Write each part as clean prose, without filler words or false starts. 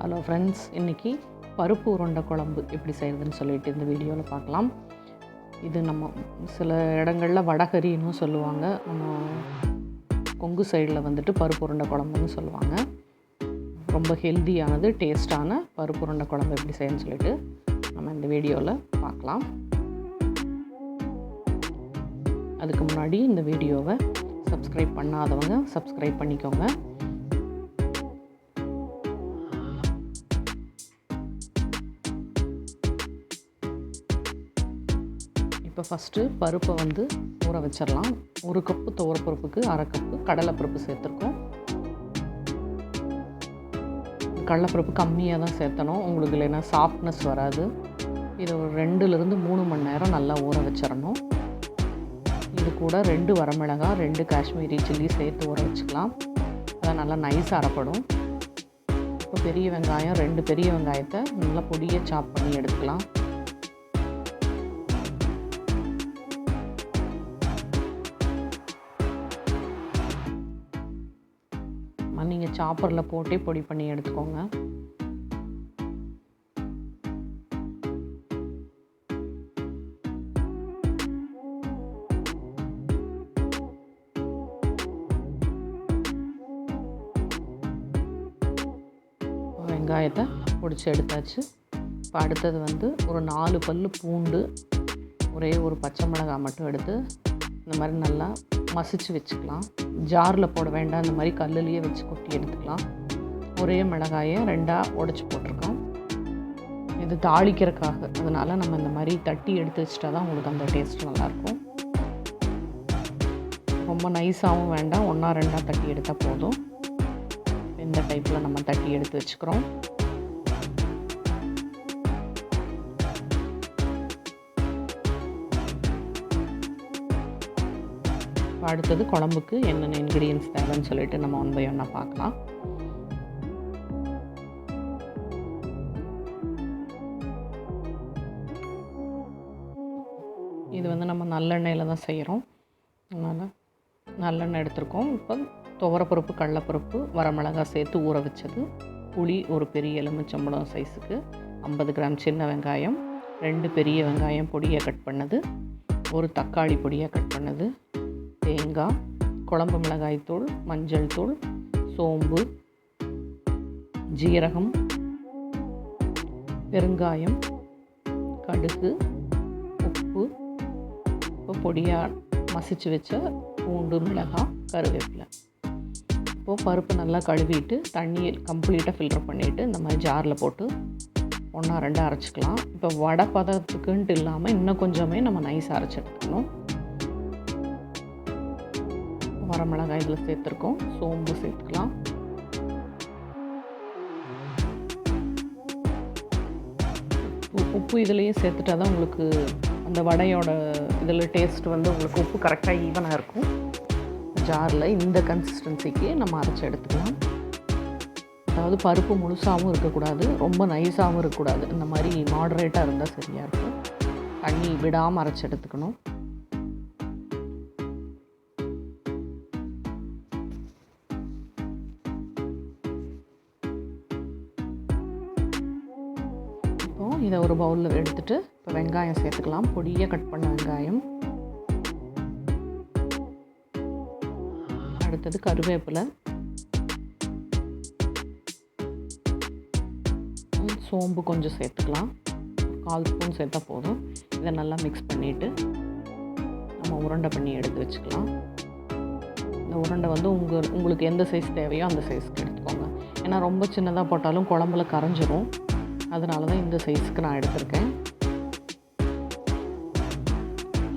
Hello friends, இன்றைக்கி பருப்பு உருண்டை குழம்பு எப்படி செய்கிறதுன்னு சொல்லிட்டு இந்த வீடியோவில் பார்க்கலாம். இது நம்ம சில இடங்களில் வடகரின்னு சொல்லுவாங்க, நம்ம கொங்கு சைடில் வந்துட்டு பருப்பு உருண்டை குழம்புன்னு சொல்லுவாங்க. ரொம்ப ஹெல்த்தியானது, டேஸ்டான பருப்பு உருண்டை குழம்பு எப்படி செய்யணும்னு சொல்லிட்டு நம்ம இந்த வீடியோவில் பார்க்கலாம். அதுக்கு முன்னாடி இந்த வீடியோவை சப்ஸ்கிரைப் பண்ணாதவங்க சப்ஸ்கிரைப் பண்ணிக்கோங்க. இப்போ ஃபஸ்ட்டு பருப்பை ஊற வச்சிடலாம். 1 கப்பு துவரப்பருப்புக்கு 1/2 கப்பு கடலைப்பருப்பு சேர்த்துருக்கோம். கடலைப்பருப்பு கம்மியாக தான் சேர்த்தணும், உங்களுக்கு இல்லைன்னா சாஃப்ட்னஸ் வராது. இதை ஒரு 2-3 மணி நேரம் நல்லா ஊற வச்சிடணும். இது கூட 2 வரமிளகாய், 2 காஷ்மீரி சில்லி சேர்த்து ஊற வச்சுக்கலாம். அதான் நல்லா நைஸாக அரைப்படும். இப்போ பெரிய வெங்காயம், 2 பெரிய வெங்காயத்தை நல்லா பொடியை சாப் பண்ணி எடுத்துக்கலாம். நீங்கள் சாப்பரில் போட்டே பொடி பண்ணி எடுத்துக்கோங்க. வெங்காயத்தை பொடிச்சு எடுத்தாச்சு. இப்போ அடுத்தது ஒரு 4 பல் பூண்டு, ஒரே ஒரு பச்சை மிளகாய் மட்டும் எடுத்து இந்த மாதிரி நல்லா மசிச்சு வச்சுக்கலாம். ஜாரில் போட வேண்டாம், இந்த மாதிரி கல்லுலேயே வச்சு கொட்டி எடுத்துக்கலாம். ஒரே மிளகாயை 2ஆக உடச்சி போட்டிருக்கோம். இது தாளிக்கிறதுக்காக, அதனால் நம்ம இந்த மாதிரி தட்டி எடுத்து வச்சிட்டா தான் உங்களுக்கு அந்த டேஸ்ட் நல்லாயிருக்கும். ரொம்ப நைஸாகவும் வேண்டாம், 1-2 தட்டி எடுத்தால் போதும். இந்த டைப்பில் நம்ம தட்டி எடுத்து வச்சுக்கிறோம். அடுத்தது குழம்புக்கு என்னென்ன இன்க்ரீடியன்ஸ் தேவைன்னு சொல்லிட்டு நம்ம 1 by 1 பார்க்கலாம். இது நம்ம நல்லெண்ணெயில் தான் செய்கிறோம், அதனால் நல்லெண்ணெய் எடுத்துருக்கோம். இப்போ துவரப்பருப்பு, கடலைப்பருப்பு, வரமிளகாய் சேர்த்து ஊற வச்சது, புளி ஒரு பெரிய எலுமிச்சம்பழம் சைஸுக்கு, 50 கிராம் சின்ன வெங்காயம், 2 பெரிய வெங்காயம் பொடியாக கட் பண்ணது, ஒரு தக்காளி பொடியாக கட் பண்ணது, தேங்காய், குழம்பு மிளகாய்த்தூள், மஞ்சள் தூள், சோம்பு, ஜீரகம், பெருங்காயம், கடுகு, உப்பு, இப்போ பொடியாக மசிச்சு வச்ச பூண்டு, மிளகாய், கருவேப்பிலை. இப்போது பருப்பு நல்லா கழுவிட்டு தண்ணியை கம்ப்ளீட்டாக ஃபில்டர் பண்ணிவிட்டு இந்த மாதிரி ஜாரில் போட்டு 1-2 அரைச்சிக்கலாம். இப்போ வடை பதத்துக்குன்ட்டு இல்லாமல் இன்னும் கொஞ்சமே நம்ம நைஸாக அரைச்சி எடுத்துக்கணும். வரமிளகாய் இதில் சேர்த்துருக்கோம், சோம்பு சேர்த்துக்கலாம். உப்பு இதிலையே சேர்த்துட்டா தான் உங்களுக்கு அந்த வடையோட இதில் டேஸ்ட் உங்களுக்கு உப்பு கரெக்டாக ஈவனாக இருக்கும். ஜாரில் இந்த கன்சிஸ்டன்சிக்கு நம்ம அரைச்சி எடுத்துக்கலாம். அதாவது பருப்பு முழுசாகவும் இருக்கக்கூடாது, ரொம்ப நைஸாகவும் இருக்கக்கூடாது, இந்த மாதிரி மாடரேட்டாக இருந்தால் சரியாக இருக்கும். தண்ணி விடாமல் அரைச்சி எடுத்துக்கணும். இதை ஒரு பவுலில் எடுத்துகிட்டு இப்போ வெங்காயம் சேர்த்துக்கலாம். பொடியாக கட் பண்ண வெங்காயம், அடுத்தது கருவேப்பிலை, சோம்பு கொஞ்சம் சேர்த்துக்கலாம், 1/4 ஸ்பூன் சேர்த்தா போதும். இதை நல்லா மிக்ஸ் பண்ணிவிட்டு நம்ம உருண்டை பண்ணி எடுத்து வச்சுக்கலாம். இந்த உருண்டை உங்களுக்கு எந்த சைஸ் தேவையோ அந்த சைஸ்க்கு எடுத்துக்கோங்க. ஏன்னா ரொம்ப சின்னதாக போட்டாலும் குழம்புல கரைஞ்சிரும், அதனால தான் இந்த சைஸுக்கு நான் எடுத்திருக்கேன்.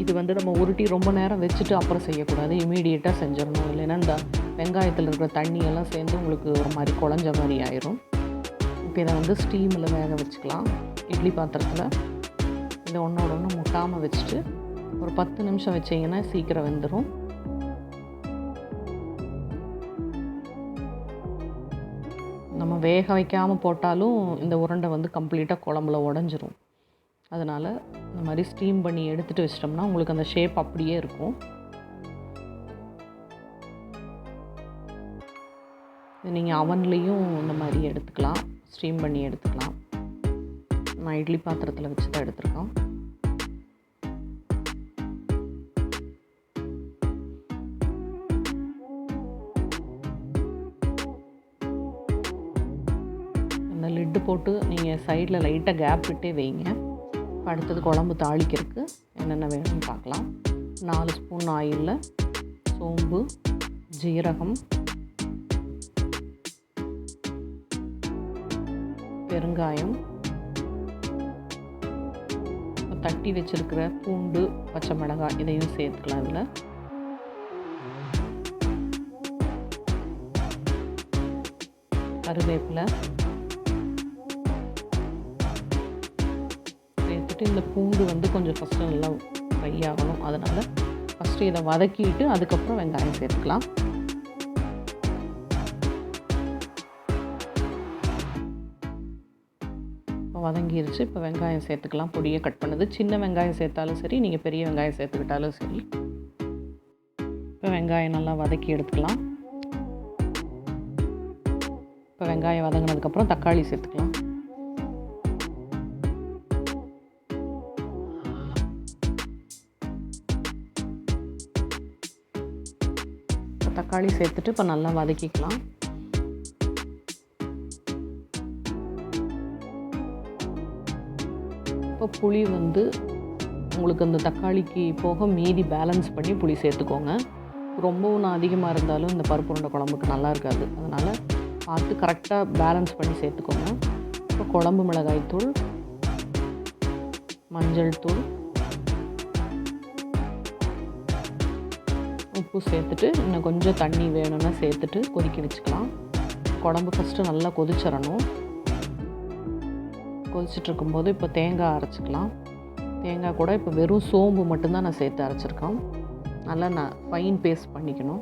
இது நம்ம உருட்டி ரொம்ப நேரம் வச்சுட்டு அப்புறம் செய்யக்கூடாது, இமீடியட்டாக செஞ்சிடணும். இல்லைன்னா இந்த வெங்காயத்தில் இருக்கிற தண்ணியெல்லாம் சேர்ந்து உங்களுக்கு ஒரு மாதிரி குழஞ்ச மாதிரி ஆயிரும். இப்போ இதை ஸ்டீமில் வேக வச்சுக்கலாம். இட்லி பாத்திரத்தில் இதை ஒன்றோட ஒன்று முட்டாமல் வச்சுட்டு ஒரு 10 நிமிஷம் வச்சிங்கன்னா சீக்கிரம் வெந்துடும். நம்ம வேக வைக்காமல் போட்டாலும் இந்த உருண்டை கம்ப்ளீட்டாக குழம்புல உடஞ்சிரும். அதனால் இந்த மாதிரி ஸ்டீம் பண்ணி எடுத்துகிட்டு வச்சிட்டோம்னா உங்களுக்கு அந்த ஷேப் அப்படியே இருக்கும். நீங்கள் அவன்லேயும் இந்த மாதிரி எடுத்துக்கலாம். ஸ்டீம் பண்ணி எடுத்துக்கலாம். நான் இட்லி பாத்திரத்தில் வச்சு தான் எடுத்துருக்கோம். அந்த லிட்டு போட்டு நீங்கள் சைடில் லைட்டாக கேப் விட்டே வைங்க. அடுத்தது குழம்பு தாளிக்கிறதுக்கு என்னென்ன வேணும்னு பார்க்கலாம். 4 ஸ்பூன் ஆயிலில் சோம்பு, ஜீரகம், பெருங்காயம், தட்டி வச்சுருக்கிற பூண்டு, பச்சை மிளகாய் இதையும் சேர்த்துக்கலாம். இதில் கருவேப்பிலை சேர்த்துட்டு, இந்த பூண்டு வந்து கொஞ்சம் ஃபஸ்ட்டு நல்லா ஃப்ரை ஆகணும். அதனால் ஃபஸ்ட்டு இதை வதக்கிட்டு அதுக்கப்புறம் வெங்காயம் சேர்த்துக்கலாம். வதங்கிருச்சு. இப்போ வெங்காயம் சேர்த்துக்கலாம். பொடியை கட் பண்ணது. சின்ன வெங்காயம் சேர்த்தாலும் சரி, நீங்கள் பெரிய வெங்காயம் சேர்த்துக்கிட்டாலும் சரி. இப்போ வெங்காயம் நல்லா வதக்கி எடுத்துக்கலாம். இப்போ வெங்காயம் வதங்கினதுக்கப்புறம் தக்காளி சேர்த்துக்கலாம். இப்போ தக்காளி சேர்த்துட்டு இப்போ நல்லா வதக்கிக்கலாம். இப்போ புளி வந்து உங்களுக்கு அந்த தக்காளிக்கு போக மீதி பேலன்ஸ் பண்ணி புளி சேர்த்துக்கோங்க. ரொம்பவும் அதிகமாக இருந்தாலும் இந்த பருப்பு உருண்டை குழம்புக்கு நல்லா இருக்காது. அதனால் பார்த்து கரெக்டாக பேலன்ஸ் பண்ணி சேர்த்துக்கோங்க. இப்போ குழம்பு மிளகாய் தூள், மஞ்சள் தூள், உப்பு சேர்த்துட்டு இன்னும் கொஞ்சம் தண்ணி வேணும்னா சேர்த்துட்டு கொதிக்க வச்சுக்கலாம். குழம்பு ஃபஸ்ட்டு நல்லா கொதிச்சிடணும். கொதிச்சிட்ருக்கும்போது இப்போ தேங்காய் அரைச்சிக்கலாம். தேங்காய் கூட இப்போ வெறும் சோம்பு மட்டும்தான் நான் சேர்த்து அரைச்சிருக்கேன். நல்லா நான் ஃபைன் பேஸ்ட் பண்ணிக்கணும்.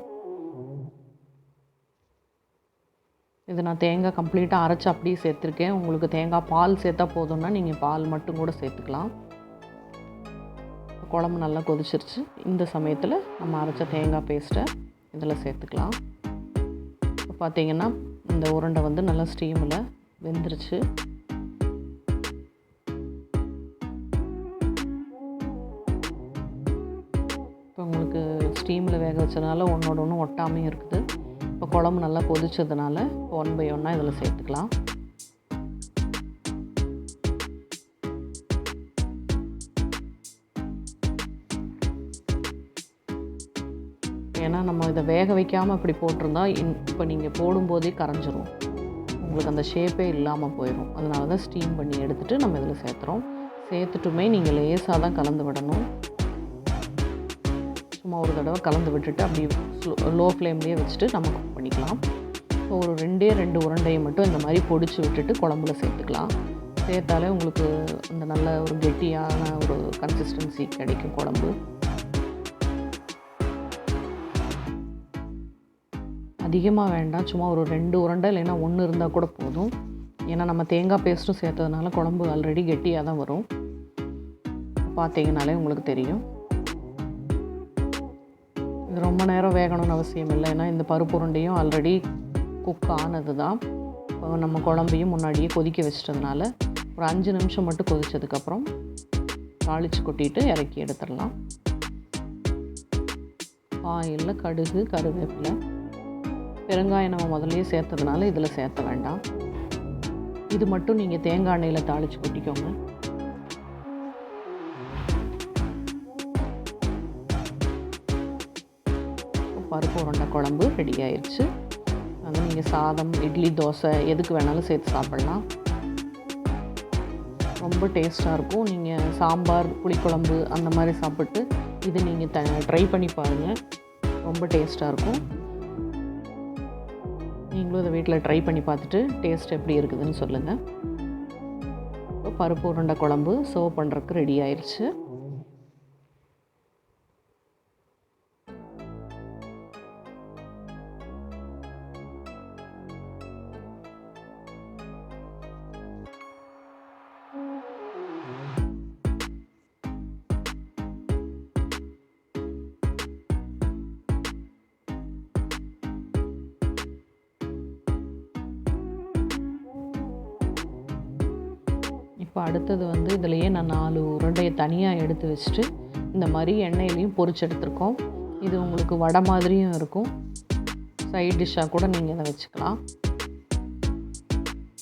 இது நான் தேங்காய் கம்ப்ளீட்டாக அரைச்சி அப்படியே சேர்த்துருக்கேன். உங்களுக்கு தேங்காய் பால் சேர்த்தா போதும்னா நீங்கள் பால் மட்டும் கூட சேர்த்துக்கலாம். குழம்பு நல்லா கொதிச்சிருச்சு. இந்த சமயத்தில் நம்ம அரைச்ச தேங்காய் பேஸ்ட்டை இதில் சேர்த்துக்கலாம். இப்போ பார்த்திங்கன்னா இந்த உருண்டை வந்து நல்லா ஸ்டீமில் வெந்துருச்சு. இப்போ உங்களுக்கு ஸ்டீமில் வேக வச்சதுனால ஒன்றோட ஒன்று ஒட்டாமையும் இருக்குது. இப்போ குழம்பு நல்லா கொதிச்சதுனால இப்போ 1 by 1 இதில் சேர்த்துக்கலாம். ஏன்னா நம்ம இதை வேக வைக்காமல் இப்படி போட்டிருந்தா இப்போ நீங்கள் போடும்போதே கரைஞ்சிரும். உங்களுக்கு அந்த ஷேப்பே இல்லாமல் போயிடும். அதனால தான் ஸ்டீம் பண்ணி எடுத்துகிட்டு நம்ம இதில் சேர்த்துறோம். சேர்த்துட்டுமே நீங்கள் லேசாக தான் கலந்து விடணும். சும்மா ஒரு தடவை கலந்து விட்டுட்டு அப்படி லோ ஃப்ளேம்லேயே வச்சுட்டு நம்ம குக் பண்ணிக்கலாம். இப்போ ஒரு 2 உருண்டையை மட்டும் இந்த மாதிரி பொடிச்சு விட்டுட்டு குழம்புல சேர்த்துக்கலாம். சேர்த்தாலே உங்களுக்கு அந்த நல்ல ஒரு கெட்டியான ஒரு கன்சிஸ்டன்சி கிடைக்கும் குழம்பு. அதிகமாக வேண்டாம். சும்மா ஒரு 2 உருண்டை இல்லைன்னா 1 இருந்தால் கூட போதும். ஏன்னா நம்ம தேங்காய் பேஸ்ட்டும் சேர்த்ததுனால குழம்பு ஆல்ரெடி கெட்டியாக தான் வரும். பார்த்தீங்கனாலே உங்களுக்கு தெரியும். இது ரொம்ப நேரம் வேகணும்னு அவசியம் இல்லை. ஏன்னா இந்த பருப்பு உருண்டையும் ஆல்ரெடி குக் ஆனது தான். இப்போ நம்ம குழம்பையும் முன்னாடியே கொதிக்க வச்சிட்டதுனால ஒரு 5 நிமிஷம் மட்டும் கொதித்ததுக்கப்புறம் தாளித்து கொட்டிட்டு இறக்கி எடுத்துடலாம். ஆயிலில் கடுகு, கருவேப்பிலை, பெருங்காயம் நம்ம முதல்லையே சேர்த்ததுனால இதில் சேர்த்த வேண்டாம். இது மட்டும் நீங்கள் தேங்காய் எண்ணெயில் தாளித்து கொட்டிக்கோங்க. பருப்பு உருண்டை குழம்பு ரெடி ஆயிடுச்சு. அது நீங்கள் சாதம், இட்லி, தோசை எதுக்கு வேணாலும் சேர்த்து சாப்பிட்லாம். ரொம்ப டேஸ்ட்டாக இருக்கும். நீங்கள் சாம்பார், புளிக்குழம்பு அந்த மாதிரி சாப்பிட்டு இது நீங்கள் ட்ரை பண்ணி பாருங்கள். ரொம்ப டேஸ்ட்டாக இருக்கும். நீங்களும் இதை வீட்டில் ட்ரை பண்ணி பார்த்துட்டு டேஸ்ட் எப்படி இருக்குதுன்னு சொல்லுங்கள். இப்போ பருப்பு உருண்டை குழம்பு சர்வ் பண்ணுறதுக்கு ரெடி ஆயிடுச்சு. இப்போ அடுத்தது வந்து இதிலையே நான் 4 உருண்டையை தனியாக எடுத்து வச்சுட்டு இந்த மாதிரி எண்ணெயிலையும் பொரிச்சு எடுத்துருக்கோம். இது உங்களுக்கு வடை மாதிரியும் இருக்கும். சைட் டிஷ்ஷாக கூட நீங்கள் இதை வச்சுக்கலாம்.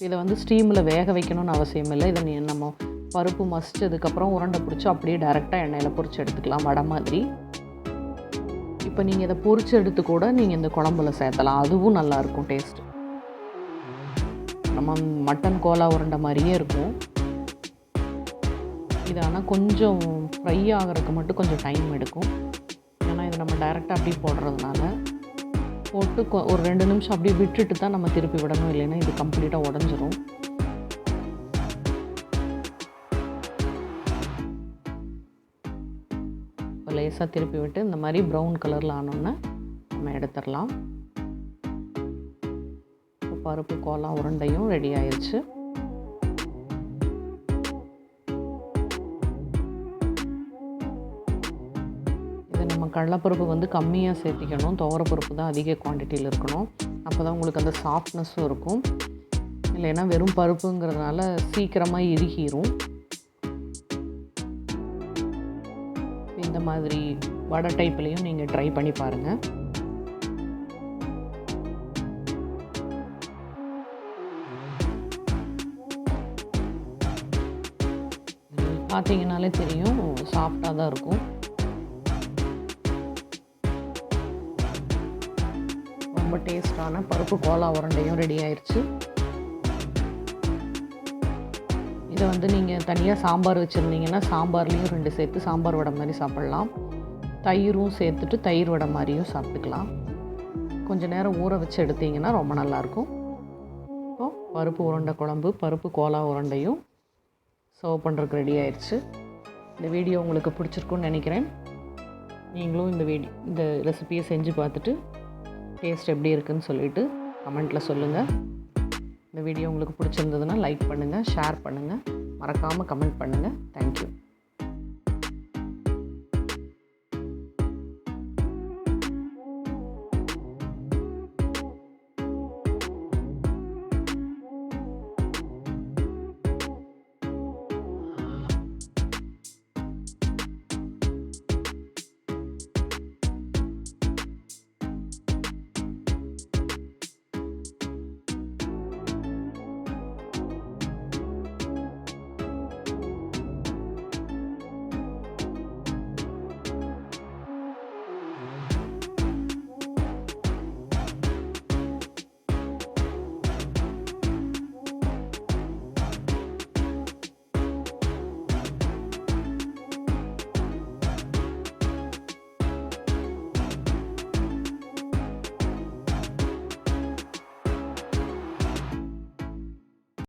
இதை வந்து ஸ்டீமில் வேக வைக்கணும்னு அவசியம் இல்லை. இதை நம்ம பருப்பு மசிச்சதுக்கப்புறம் உருண்டை பிடிச்சி அப்படியே டைரெக்டாக எண்ணெயில் பொரிச்சு எடுத்துக்கலாம் வடை மாதிரி. இப்போ நீங்கள் இதை பொரிச்சு எடுத்து கூட நீங்கள் இந்த குழம்புல சேர்த்தலாம். அதுவும் நல்லாயிருக்கும் டேஸ்ட்டு. நம்ம மட்டன் கோலா உருண்டை மாதிரியே இருக்கும் இது. ஆனால் கொஞ்சம் ஃப்ரை ஆகிறதுக்கு மட்டும் கொஞ்சம் டைம் எடுக்கும். ஏன்னா இதை நம்ம டைரெக்டாக அப்படியே போடுறதுனால போட்டு ஒரு 2 நிமிஷம் அப்படியே விட்டுட்டு தான் நம்ம திருப்பி விடணும். இல்லைன்னா இது கம்ப்ளீட்டாக உடஞ்சிரும். இப்போ லேசாக திருப்பி விட்டு இந்த மாதிரி ப்ரௌன் கலரில் ஆனோன்னே நம்ம எடுத்துடலாம். பருப்பு கோலா உருண்டையும் ரெடி ஆயிடுச்சு. இது நம்ம கடலைப்பருப்பு வந்து கம்மியாக சேர்த்திக்கணும். துவரப்பருப்பு தான் அதிக குவான்டிட்டியில் இருக்கணும். அப்போ தான் உங்களுக்கு அந்த சாஃப்ட்னஸும் இருக்கும். இல்லைன்னா வெறும் பருப்புங்கிறதுனால சீக்கிரமாக இறுகிரும். இந்த மாதிரி வடை டைப்லேயும் நீங்கள் ட்ரை பண்ணி பாருங்கள். பார்த்தீங்கனாலே தெரியும் சாஃப்டாக தான் இருக்கும். ரொம்ப டேஸ்டான பருப்பு கோலா உருண்டையும் ரெடி ஆயிடுச்சு. இதை வந்து நீங்கள் தனியாக சாம்பார் வச்சுருந்தீங்கன்னா சாம்பார்லேயும் 2 சேர்த்து சாம்பார் வடை மாதிரி சாப்பிட்லாம். தயிரும் சேர்த்துட்டு தயிர் வடை மாதிரியும் சாப்பிட்டுக்கலாம். கொஞ்சம் நேரம் ஊற வச்சு எடுத்திங்கன்னா ரொம்ப நல்லாயிருக்கும். இப்போது பருப்பு உருண்டை குழம்பு பருப்பு கோலா உருண்டையும் சர்வ் பண்ணுறதுக்கு ரெடி ஆயிடுச்சு. இந்த வீடியோ உங்களுக்கு பிடிச்சிருக்குன்னு நினைக்கிறேன். நீங்களும் இந்த ரெசிபியை செஞ்சு பார்த்துட்டு டேஸ்ட் எப்படி இருக்குதுன்னு சொல்லிவிட்டு கமெண்ட்டில் சொல்லுங்கள். இந்த வீடியோ உங்களுக்கு பிடிச்சிருந்ததுன்னா லைக் பண்ணுங்கள், ஷேர் பண்ணுங்கள், மறக்காமல் கமெண்ட் பண்ணுங்கள். தேங்க்யூ.